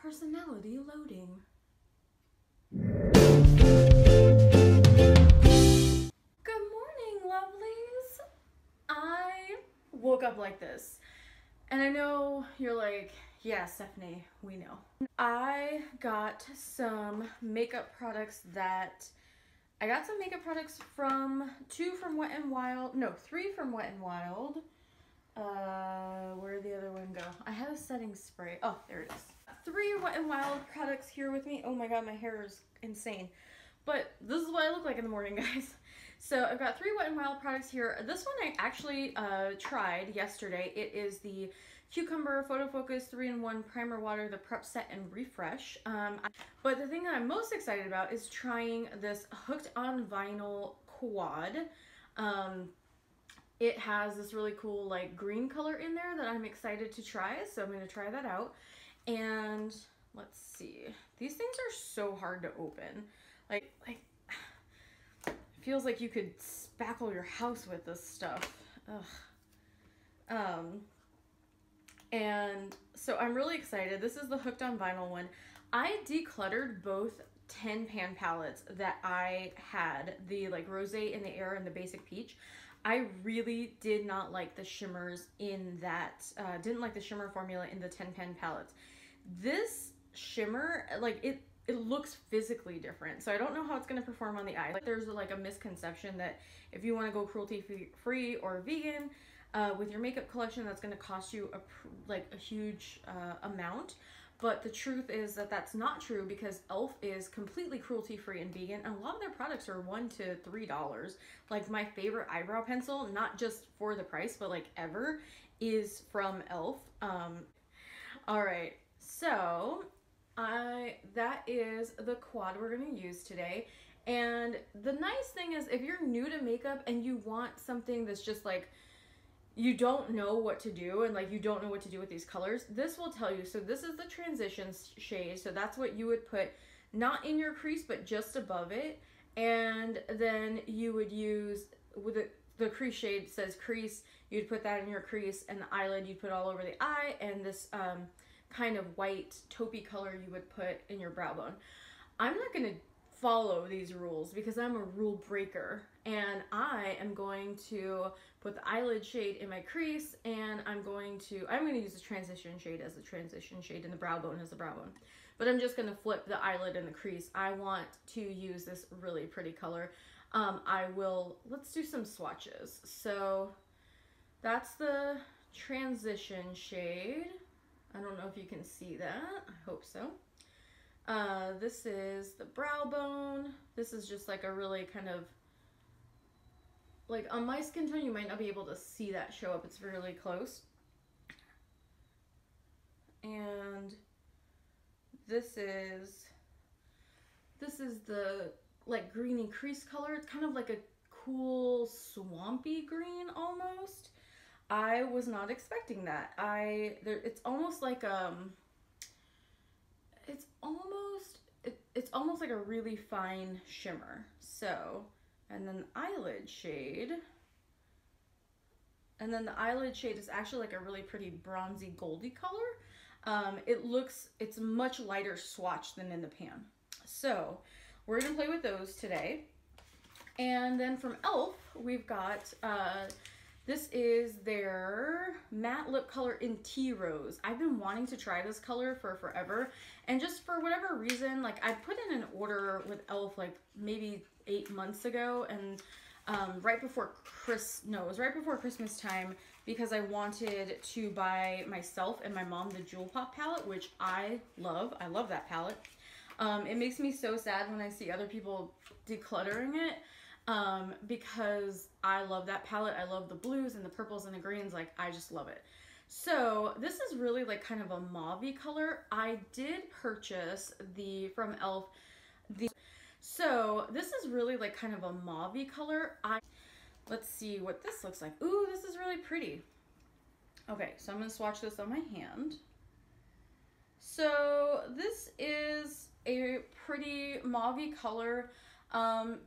Personality loading. Good morning, lovelies. I woke up like this, and I know you're like, yeah, Stephanie, we know. I got some makeup products from three from Wet n Wild. Where'd the other one go? I had a setting spray. Oh, there it is. 3 Wet n Wild products here with me. Oh my god, my hair is insane. But this is what I look like in the morning, guys. So I've got 3 Wet n Wild products here. This one I actually tried yesterday. It is the Cucumber Photo Focus 3-in-1 Primer Water, the Prep Set and Refresh. But the thing that I'm most excited about is trying this Hooked on Vinyl Quad. It has this really cool like green color in there that I'm excited to try, so I'm going to try that out. And let's see, these things are so hard to open. Like it feels like you could spackle your house with this stuff. Ugh. And so I'm really excited. This is the Hooked on Vinyl one. I decluttered both 10 pan palettes that I had, the like Rosé in the Air and the Basic Peach. I really did not like the shimmers in that, didn't like the shimmer formula in the 10 pan palettes. This shimmer, like it looks physically different. So I don't know how it's going to perform on the eye. Like there's like a misconception that if you want to go cruelty free or vegan with your makeup collection, that's going to cost you a huge amount. But the truth is that that's not true, because e.l.f. is completely cruelty-free and vegan, and a lot of their products are $1 to $3. Like my favorite eyebrow pencil, not just for the price, but like ever, is from e.l.f. All right, so that is the quad we're gonna use today. And the nice thing is, if you're new to makeup and you want something that's just like, you don't know what to do, and like you don't know what to do with these colors, this will tell you. So this is the transition shade, so that's what you would put not in your crease but just above it. And then you would use, with the crease shade says crease, you'd put that in your crease, and the eyelid you'd put all over the eye, and this kind of white taupey color you would put in your brow bone. I'm not going to follow these rules because I'm a rule breaker, and I am going to put the eyelid shade in my crease, and I'm going to use the transition shade as the transition shade and the brow bone as the brow bone. But I'm just going to flip the eyelid and the crease. I want to use this really pretty color. Let's do some swatches. So that's the transition shade. I don't know if you can see that. I hope so. This is the brow bone. This is just like a really kind of, like on my skin tone, you might not be able to see that show up. It's really close. And this is the like greeny crease color. It's kind of like a cool swampy green almost. I was not expecting that. It's almost like it's almost like a really fine shimmer. So, and then the eyelid shade. And then the eyelid shade is actually like a really pretty bronzy goldy color. It's much lighter swatch than in the pan. So we're gonna play with those today. And then from e.l.f. we've got, this is their matte lip color in Tea Rose. I've been wanting to try this color for forever, and just for whatever reason, like I put in an order with e.l.f. like maybe 8 months ago, and right before Christmas time, because I wanted to buy myself and my mom the Jewel Pop palette, which I love. I love that palette. It makes me so sad when I see other people decluttering it. Because I love that palette. I love the blues and the purples and the greens. Like, I just love it. So this is really like kind of a mauve-y color. I did purchase from e.l.f. So this is really like kind of a mauve-y color. Let's see what this looks like. Ooh, this is really pretty. Okay, so I'm gonna swatch this on my hand. So this is a pretty mauve-y color.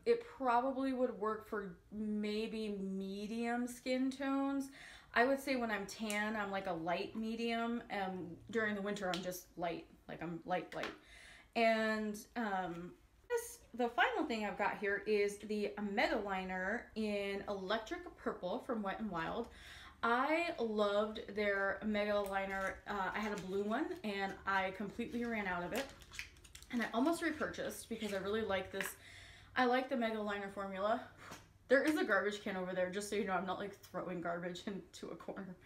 It probably would work for maybe medium skin tones. I would say when I'm tan, I'm like a light medium, and during the winter, I'm just light, like I'm light. And the final thing I've got here is the Mega Liner in Electric Purple from Wet n Wild. I loved their Mega Liner. I had a blue one, and I completely ran out of it. And I almost repurchased because I really like this. I like the Mega Liner formula. There is a garbage can over there, just so you know. I'm not like throwing garbage into a corner.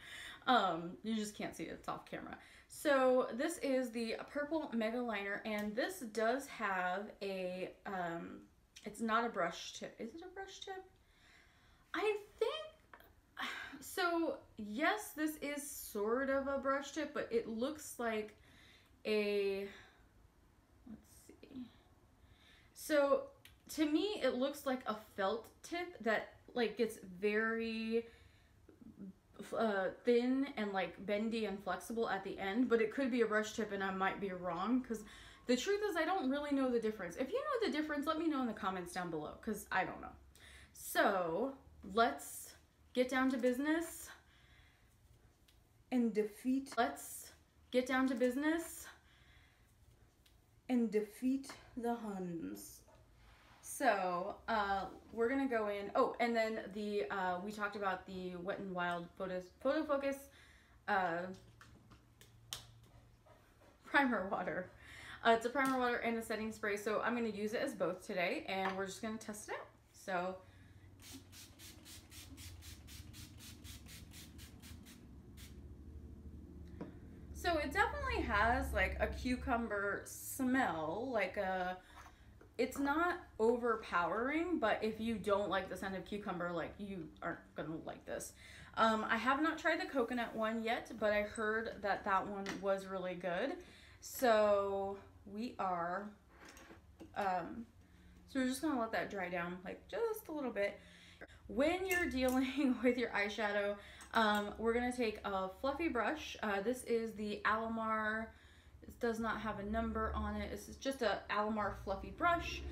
You just can't see it. It's off camera. So this is the purple Mega Liner, and this does have a, it's not a brush tip. Is it a brush tip? I think, so yes, this is sort of a brush tip, but it looks like a, let's see. So to me, it looks like a felt tip that like gets very thin and like bendy and flexible at the end, but it could be a brush tip and I might be wrong, because the truth is I don't really know the difference. If you know the difference, let me know in the comments down below, because I don't know. So let's get down to business and defeat the Huns. So we're gonna go in. Oh, and then the we talked about the Wet n Wild Photo Focus primer water. It's a primer water and a setting spray. So I'm gonna use it as both today, and we're just gonna test it out. So it definitely has like a cucumber smell, like a. It's not overpowering, but if you don't like the scent of cucumber, like you aren't gonna like this. I have not tried the coconut one yet, but I heard that that one was really good. So we are, so we're just gonna let that dry down like just a little bit. When you're dealing with your eyeshadow, we're gonna take a fluffy brush. This is the Alamar. It does not have a number on it. It's just a Alamar fluffy brush,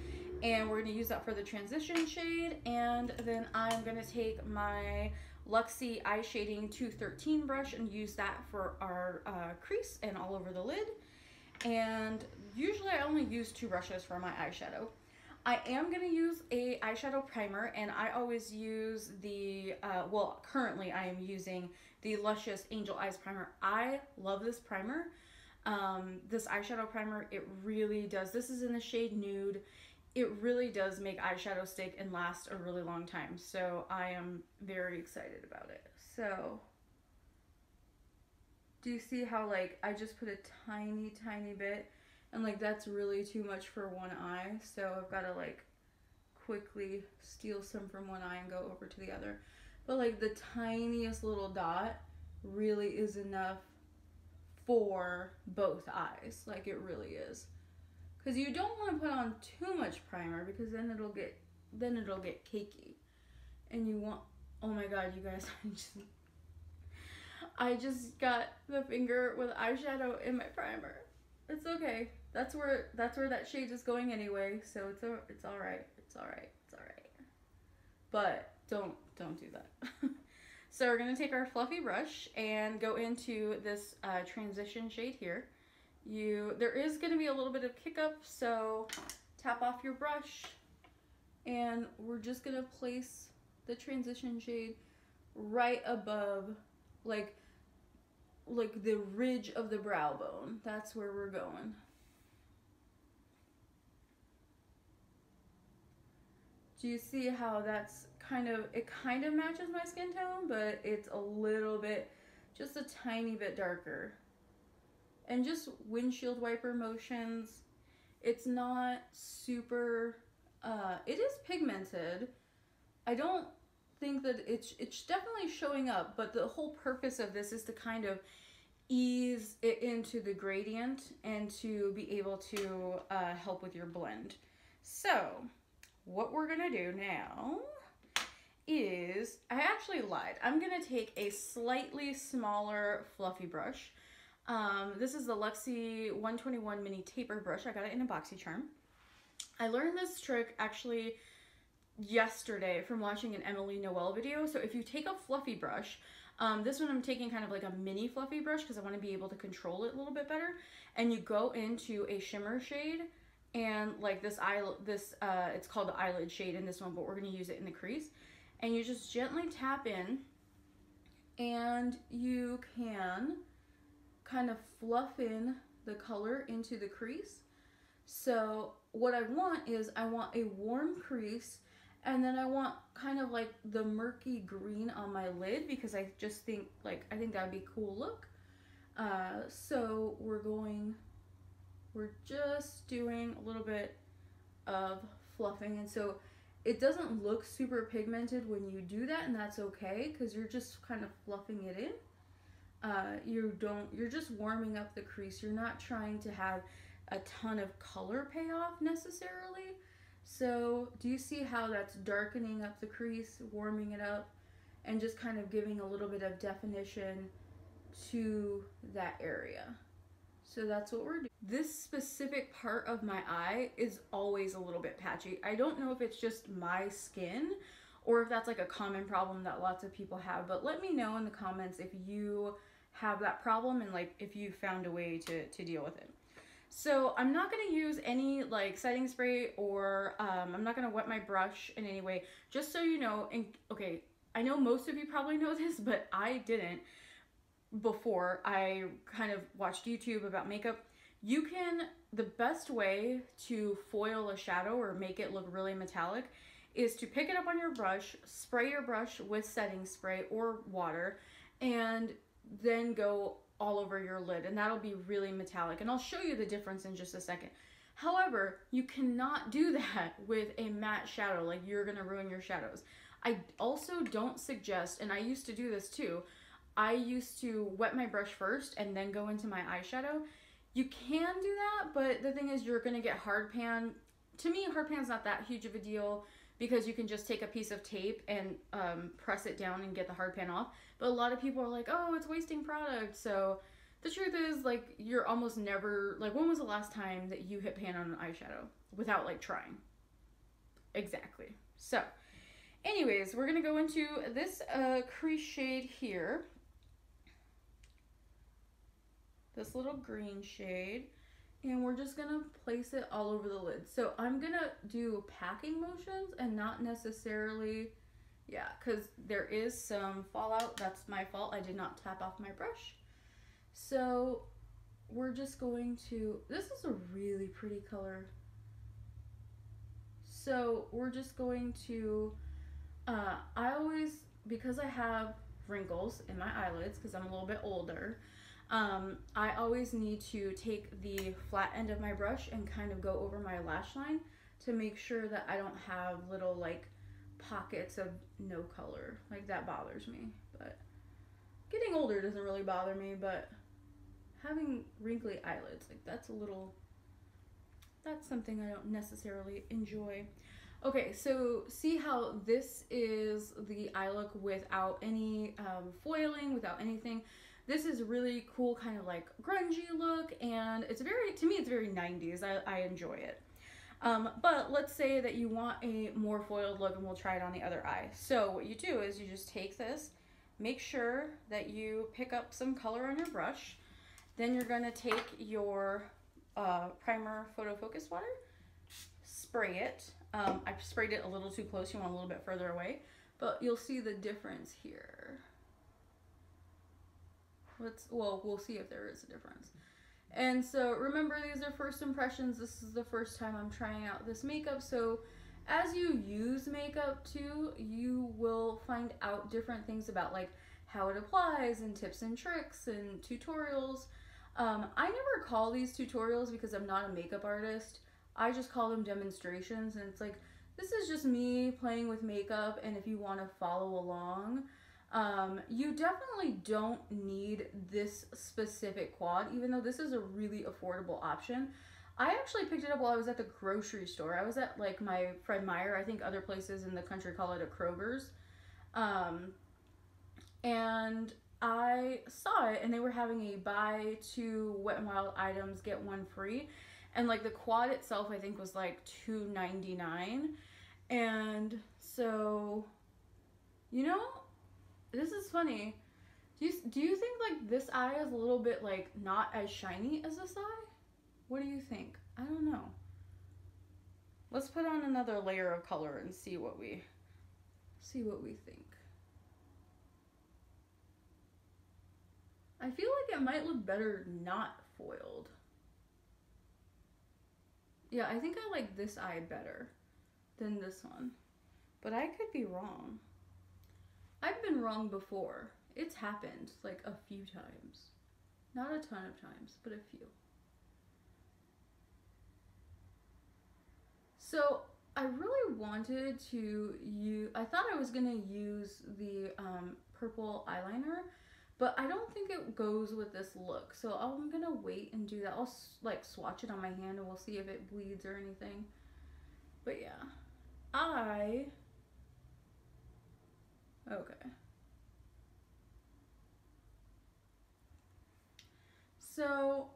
and we're going to use that for the transition shade. And then I'm going to take my Luxie Eye Shading 213 brush and use that for our crease and all over the lid. And usually I only use 2 brushes for my eyeshadow. I am going to use a eyeshadow primer, and I always use the, well, currently I am using the Luscious Angel Eyes Primer. I love this primer. This eyeshadow primer, it really does. This is in the shade Nude. It really does make eyeshadow stick and last a really long time. So I am very excited about it. So do you see how like I just put a tiny bit, and like that's really too much for one eye. So I've got to like quickly steal some from one eye and go over to the other. But like the tiniest little dot really is enough for both eyes. Like it really is, because you don't want to put on too much primer, because then it'll get cakey, and you want, oh my god, you guys, I just got the finger with eyeshadow in my primer. It's okay, that's where that shade is going anyway, so it's all right, but don't do that. So we're going to take our fluffy brush and go into this transition shade here. There is going to be a little bit of kick up, so tap off your brush, and we're just going to place the transition shade right above, like the ridge of the brow bone. That's where we're going. Do you see how that's it kind of matches my skin tone, but it's a little bit, just a tiny bit darker. And just windshield wiper motions. It's not super, it is pigmented. I don't think that it's definitely showing up, but the whole purpose of this is to kind of ease it into the gradient and to be able to help with your blend. So what we're gonna do now is, I actually lied. I'm gonna take a slightly smaller fluffy brush. This is the Luxie 121 mini taper brush. I got it in a Boxy Charm. I learned this trick actually yesterday from watching an Emily Noel video. So if you take a fluffy brush, This one I'm taking kind of like a mini fluffy brush because I want to be able to control it a little bit better. And you go into a shimmer shade and like this it's called the eyelid shade in this one, but we're going to use it in the crease. And you just gently tap in and you can kind of fluff in the color into the crease. So what I want is I want a warm crease, and then I want kind of like the murky green on my lid because I just think like, I think that would be a cool look. So we're just doing a little bit of fluffing, and so it doesn't look super pigmented when you do that, and that's okay because you're just kind of fluffing it in. You're just warming up the crease. You're not trying to have a ton of color payoff necessarily. So do you see how that's darkening up the crease, warming it up, and just kind of giving a little bit of definition to that area? So that's what we're doing. This specific part of my eye is always a little bit patchy. I don't know if it's just my skin or if that's like a common problem that lots of people have, but let me know in the comments if you have that problem and like if you found a way to deal with it. So I'm not going to use any like setting spray or I'm not going to wet my brush in any way, just so you know. And okay, I know most of you probably know this, but I didn't before I kind of watched YouTube about makeup. The best way to foil a shadow or make it look really metallic is to pick it up on your brush, spray your brush with setting spray or water, and then go all over your lid, and that'll be really metallic. And I'll show you the difference in just a second. However, you cannot do that with a matte shadow, like you're gonna ruin your shadows. I also don't suggest, and I used to do this too, I used to wet my brush first and then go into my eyeshadow. You can do that, but the thing is you're gonna get hard pan. To me, hard pan's not that huge of a deal because you can just take a piece of tape and press it down and get the hard pan off. But a lot of people are like, oh, it's wasting product. So the truth is, like, you're almost never, like, when was the last time that you hit pan on an eyeshadow without like trying? Exactly. So anyways, we're gonna go into this crease shade here. This little green shade, and we're just gonna place it all over the lid. So I'm gonna do packing motions and not necessarily, yeah, because there is some fallout. That's my fault. I did not tap off my brush. So we're just going to, this is a really pretty color. So we're just going to, I always, because I have wrinkles in my eyelids because I'm a little bit older, I always need to take the flat end of my brush and kind of go over my lash line to make sure that I don't have little like pockets of no color. Like that bothers me, but getting older doesn't really bother me, but having wrinkly eyelids, like that's something I don't necessarily enjoy. Okay, so see how this is the eye look without any foiling, without anything. This is really cool, kind of like grungy look, and it's very, to me, it's very 90s. I enjoy it. But let's say that you want a more foiled look, and we'll try it on the other eye. So what you do is you just take this, make sure that you pick up some color on your brush. Then you're gonna take your primer photo focus water, spray it. I sprayed it a little too close. You want a little bit further away, but you'll see the difference here. We'll see if there is a difference. And so remember, these are first impressions. This is the first time I'm trying out this makeup. So as you use makeup too, you will find out different things about like how it applies and tips and tricks and tutorials. I never call these tutorials because I'm not a makeup artist. I just call them demonstrations, and it's like, this is just me playing with makeup, and if you want to follow along, you definitely don't need this specific quad, even though this is a really affordable option. I actually picked it up while I was at the grocery store. I was at like my Fred Meyer. I think other places in the country call it a Kroger's. And I saw it, and they were having a buy 2 Wet n Wild items, get 1 free. And like the quad itself, I think was like $2.99. And so, you know, this is funny. Do you think like this eye is a little bit like not as shiny as this eye? What do you think? I don't know. Let's put on another layer of color and see what we think. I feel like it might look better not foiled. Yeah, I think I like this eye better than this one. But I could be wrong. I've been wrong before. It's happened like a few times. Not a ton of times, but a few. So I really wanted to use, I thought I was gonna use the purple eyeliner, but I don't think it goes with this look. So I'm gonna wait and do that. I'll like swatch it on my hand and we'll see if it bleeds or anything. But yeah, okay. So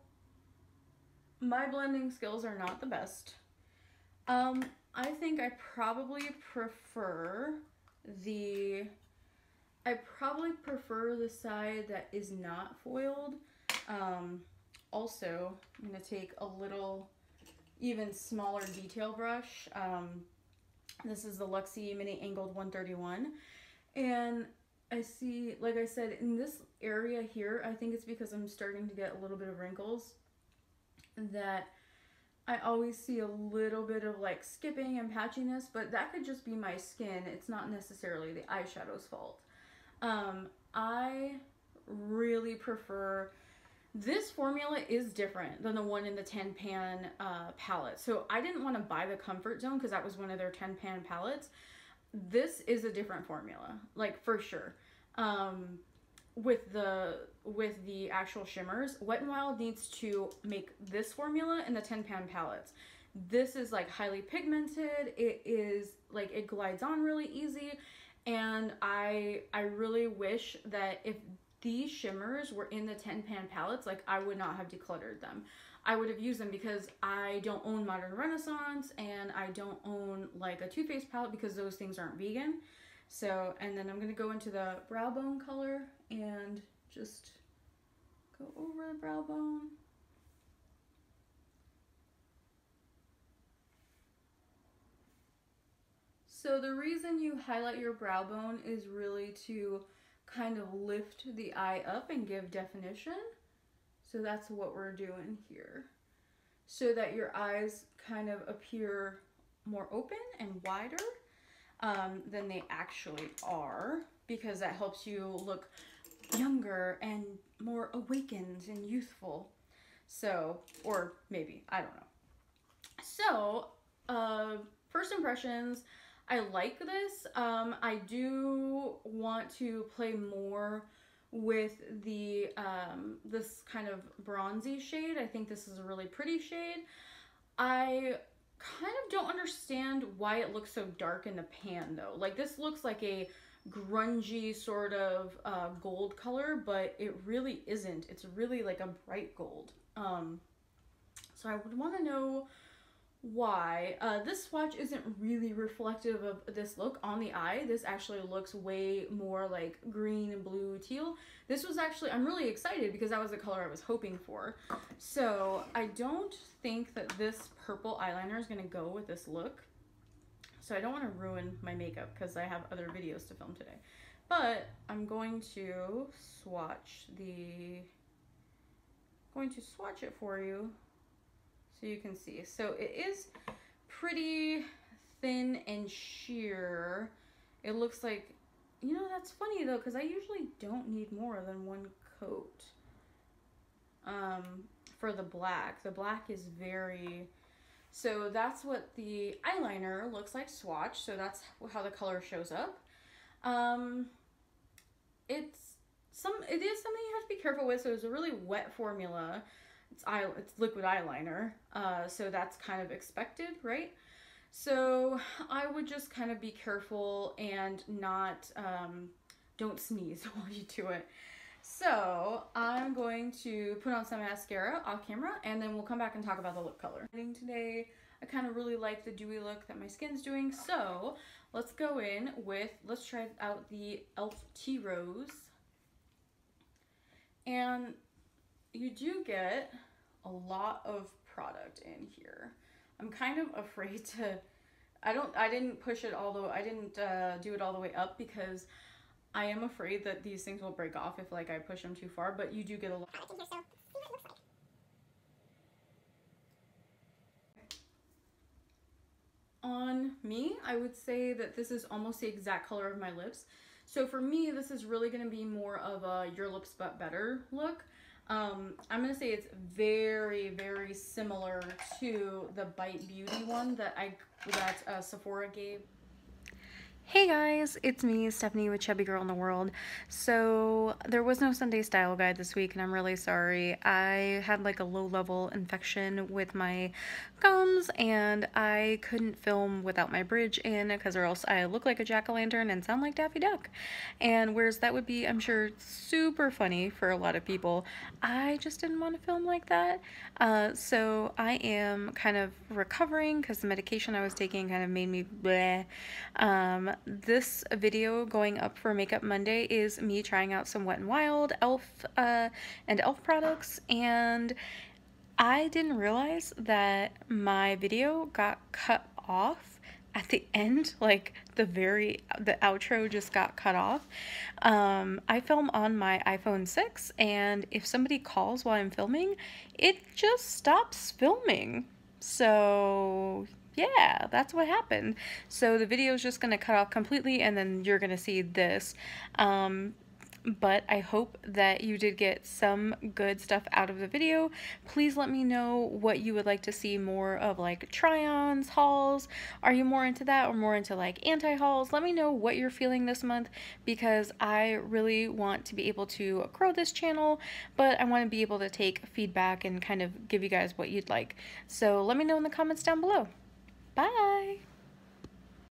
my blending skills are not the best. I think I probably prefer the side that is not foiled. Also, I'm gonna take a little even smaller detail brush. This is the Luxie Mini Angled 131. And I see, like I said, in this area here, I think it's because I'm starting to get a little bit of wrinkles that I always see a little bit of like skipping and patchiness, but that could just be my skin. It's not necessarily the eyeshadow's fault. I really prefer, this formula is different than the one in the 10 pan palette. So I didn't want to buy the Comfort Zone because that was one of their 10 pan palettes. This is a different formula, like for sure. With the actual shimmers, Wet n Wild needs to make this formula in the 10 pan palettes. This is like highly pigmented. It is like, it glides on really easy, and I really wish that if these shimmers were in the 10 pan palettes, like I would not have decluttered them. I would have used them because I don't own Modern Renaissance and I don't own like a Too Faced palette because those things aren't vegan. So, and then I'm going to go into the brow bone color and just go over the brow bone. So the reason you highlight your brow bone is really to kind of lift the eye up and give definition. So that's what we're doing here. So that your eyes kind of appear more open and wider than they actually are, because that helps you look younger and more awakened and youthful. So, or maybe, I don't know. So, first impressions, I like this. I do want to play more with the this kind of bronzy shade. I think this is a really pretty shade. I kind of don't understand why it looks so dark in the pan though. Like this looks like a grungy sort of gold color, but it really isn't. It's really like a bright gold. So I would want to know why. This swatch isn't really reflective of this look on the eye. This actually looks way more like green and blue teal. This was actually, I'm really excited because that was the color I was hoping for. So I don't think that this purple eyeliner is going to go with this look. So I don't want to ruin my makeup because I have other videos to film today. But I'm going to swatch it for you so you can see. So it is pretty thin and sheer. It looks like, you know, that's funny though, because I usually don't need more than one coat for the black. The black is very, so that's what the eyeliner looks like swatched. So that's how the color shows up. It is something you have to be careful with. So it's a really wet formula. It's liquid eyeliner, so that's kind of expected, right? So I would just kind of be careful and not, don't sneeze while you do it. So I'm going to put on some mascara off camera, and then we'll come back and talk about the lip color. Today, I kind of really like the dewy look that my skin's doing, so let's go in with, let's try out the e.l.f. Tea Rose. And you do get a lot of product in here. I'm kind of afraid to, I didn't push it all the way, I didn't do it all the way up because I am afraid that these things will break off if like I push them too far, but you do get a lot. On me, I would say that this is almost the exact color of my lips. So for me, this is really going to be more of a your lips but better look. I'm going to say it's very, very similar to the Bite Beauty one that Sephora gave. Hey guys, it's me, Stephanie with Chubby Girl in the World. So there was no Sunday style guide this week and I'm really sorry. I had like a low-level infection with my gums and I couldn't film without my bridge in because or else I look like a jack-o'-lantern and sound like Daffy Duck. And whereas that would be, I'm sure, super funny for a lot of people, I just didn't want to film like that. So I am kind of recovering because the medication I was taking kind of made me bleh. This video going up for Makeup Monday is me trying out some Wet n Wild, and e.l.f. products, and I didn't realize that my video got cut off at the end, like the outro just got cut off. I film on my iPhone 6, and if somebody calls while I'm filming, it just stops filming. So yeah, that's what happened. So the video is just going to cut off completely and then you're going to see this. But I hope that you did get some good stuff out of the video. Please let me know what you would like to see more of, like try-ons, hauls. Are you more into that or more into like anti-hauls? Let me know what you're feeling this month because I really want to be able to grow this channel, but I want to be able to take feedback and kind of give you guys what you'd like. So let me know in the comments down below. Bye!